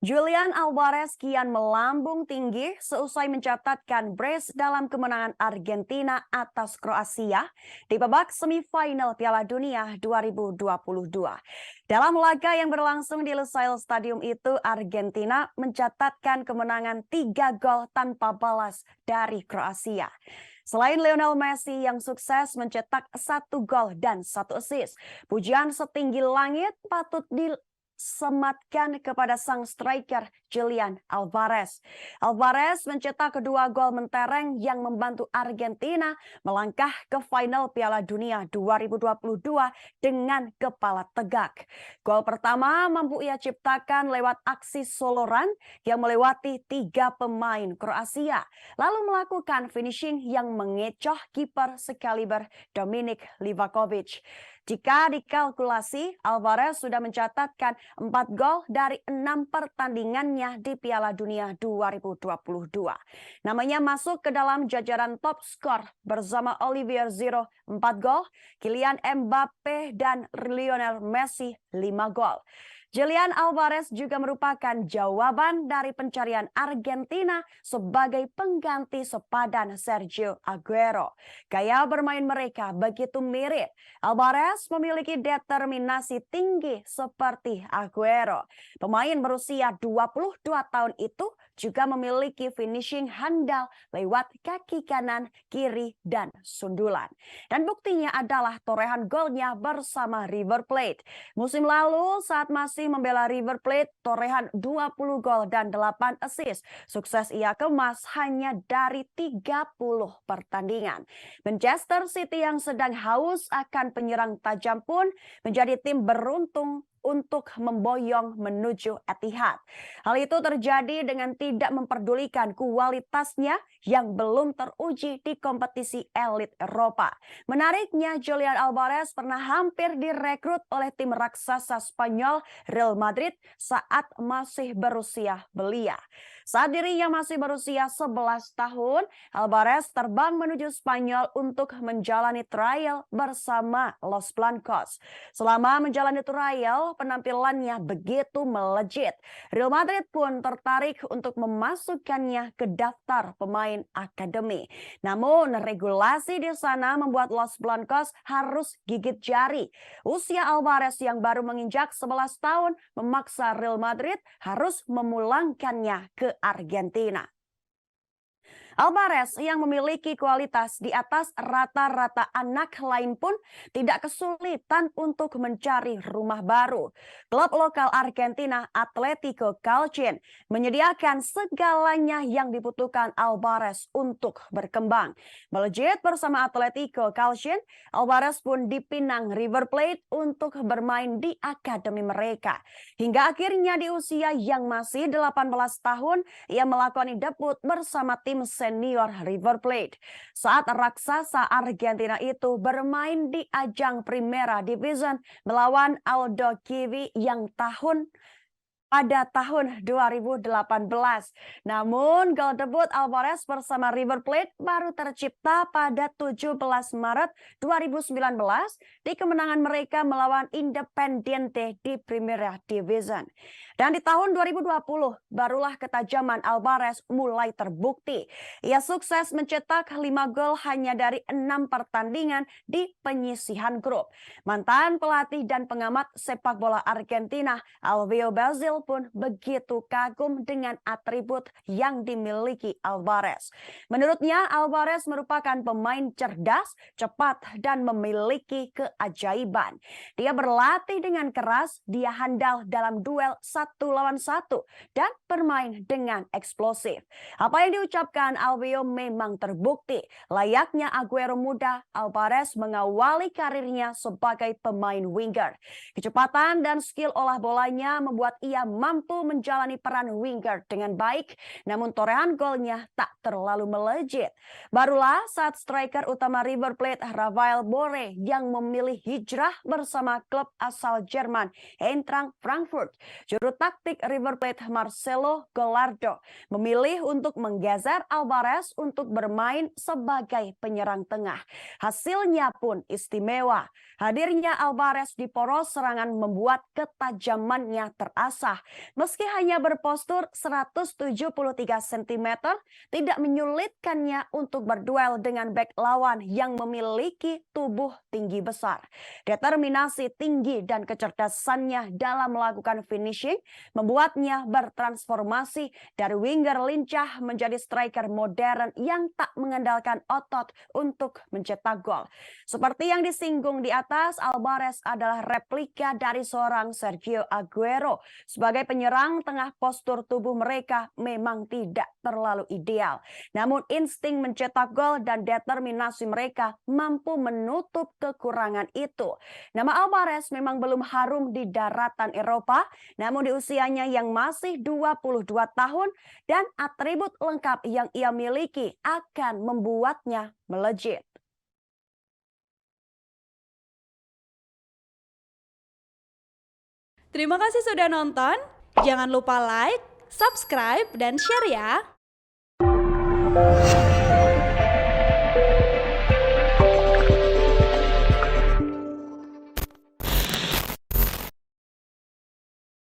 Julian Alvarez kian melambung tinggi seusai mencatatkan brace dalam kemenangan Argentina atas Kroasia di babak semifinal Piala Dunia 2022. Dalam laga yang berlangsung di Lusail Stadium itu, Argentina mencatatkan kemenangan 3 gol tanpa balas dari Kroasia. Selain Lionel Messi yang sukses mencetak 1 gol dan 1 assist, pujian setinggi langit patut disematkan kepada sang striker Julian Alvarez. Alvarez mencetak kedua gol mentereng yang membantu Argentina melangkah ke final Piala Dunia 2022 dengan kepala tegak. Gol pertama mampu ia ciptakan lewat aksi soloran yang melewati 3 pemain Kroasia, lalu melakukan finishing yang mengecoh kiper sekaliber Dominik Livakovic. Jika dikalkulasi, Alvarez sudah mencatatkan 4 gol dari 6 pertandingannya di Piala Dunia 2022. Namanya masuk ke dalam jajaran top skor bersama Olivier Giroud 4 gol, Kylian Mbappe dan Lionel Messi 5 gol. Julian Alvarez juga merupakan jawaban dari pencarian Argentina sebagai pengganti sepadan Sergio Aguero. Gaya bermain mereka begitu mirip. Alvarez memiliki determinasi tinggi seperti Aguero. Pemain berusia 22 tahun itu juga memiliki finishing handal lewat kaki kanan, kiri, dan sundulan. Dan buktinya adalah torehan golnya bersama River Plate. Musim lalu saat masih membela River Plate, torehan 20 gol dan 8 assist. Sukses ia kemas hanya dari 30 pertandingan. Manchester City yang sedang haus akan penyerang tajam pun menjadi tim beruntung untuk memboyong menuju Etihad. Hal itu terjadi dengan tidak memperdulikan kualitasnya yang belum teruji di kompetisi elit Eropa. Menariknya, Julian Alvarez pernah hampir direkrut oleh tim raksasa Spanyol Real Madrid saat masih berusia belia. Saat dirinya masih berusia 11 tahun, Alvarez terbang menuju Spanyol untuk menjalani trial bersama Los Blancos. Selama menjalani trial, penampilannya begitu melejit. Real Madrid pun tertarik untuk memasukkannya ke daftar pemain akademi. Namun regulasi di sana membuat Los Blancos harus gigit jari. Usia Alvarez yang baru menginjak 11 tahun memaksa Real Madrid harus memulangkannya ke Argentina. Alvarez yang memiliki kualitas di atas rata-rata anak lain pun tidak kesulitan untuk mencari rumah baru. Klub lokal Argentina Atletico Calcio menyediakan segalanya yang dibutuhkan Alvarez untuk berkembang. Melejit bersama Atletico Calcio, Alvarez pun dipinang River Plate untuk bermain di akademi mereka. Hingga akhirnya di usia yang masih 18 tahun, ia melakukan debut bersama tim senior River Plate. Saat raksasa Argentina itu bermain di ajang Primera Division melawan Aldo Civi yang pada tahun 2018. Namun gol debut Alvarez bersama River Plate baru tercipta pada 17 Maret 2019 di kemenangan mereka melawan Independiente di Primera Division. Dan di tahun 2020 barulah ketajaman Alvarez mulai terbukti. Ia sukses mencetak 5 gol hanya dari 6 pertandingan di penyisihan grup. Mantan pelatih dan pengamat sepak bola Argentina Alvio Basile pun begitu kagum dengan atribut yang dimiliki Alvarez. Menurutnya, Alvarez merupakan pemain cerdas, cepat, dan memiliki keajaiban. Dia berlatih dengan keras, dia handal dalam duel 1 lawan 1, dan bermain dengan eksplosif. Apa yang diucapkan Alvio memang terbukti. Layaknya Aguero muda, Alvarez mengawali karirnya sebagai pemain winger. Kecepatan dan skill olah bolanya membuat ia mampu menjalani peran winger dengan baik, namun torehan golnya tak terlalu melejit. Barulah saat striker utama River Plate Rafael Borré yang memilih hijrah bersama klub asal Jerman Eintracht Frankfurt, juru taktik River Plate Marcelo Gallardo memilih untuk menggeser Alvarez untuk bermain sebagai penyerang tengah. Hasilnya pun istimewa. Hadirnya Alvarez di poros serangan membuat ketajamannya terasah. kalah. Meski hanya berpostur 173 cm, tidak menyulitkannya untuk berduel dengan bek lawan yang memiliki tubuh tinggi besar. Determinasi tinggi dan kecerdasannya dalam melakukan finishing membuatnya bertransformasi dari winger lincah menjadi striker modern yang tak mengandalkan otot untuk mencetak gol. Seperti yang disinggung di atas, Alvarez adalah replika dari seorang Sergio Aguero. Sebagai penyerang, tengah postur tubuh mereka memang tidak terlalu ideal. Namun insting mencetak gol dan determinasi mereka mampu menutup kekurangan itu. Nama Alvarez memang belum harum di daratan Eropa, namun di usianya yang masih 22 tahun dan atribut lengkap yang ia miliki akan membuatnya melejit. Terima kasih sudah nonton. Jangan lupa like, subscribe, dan share ya.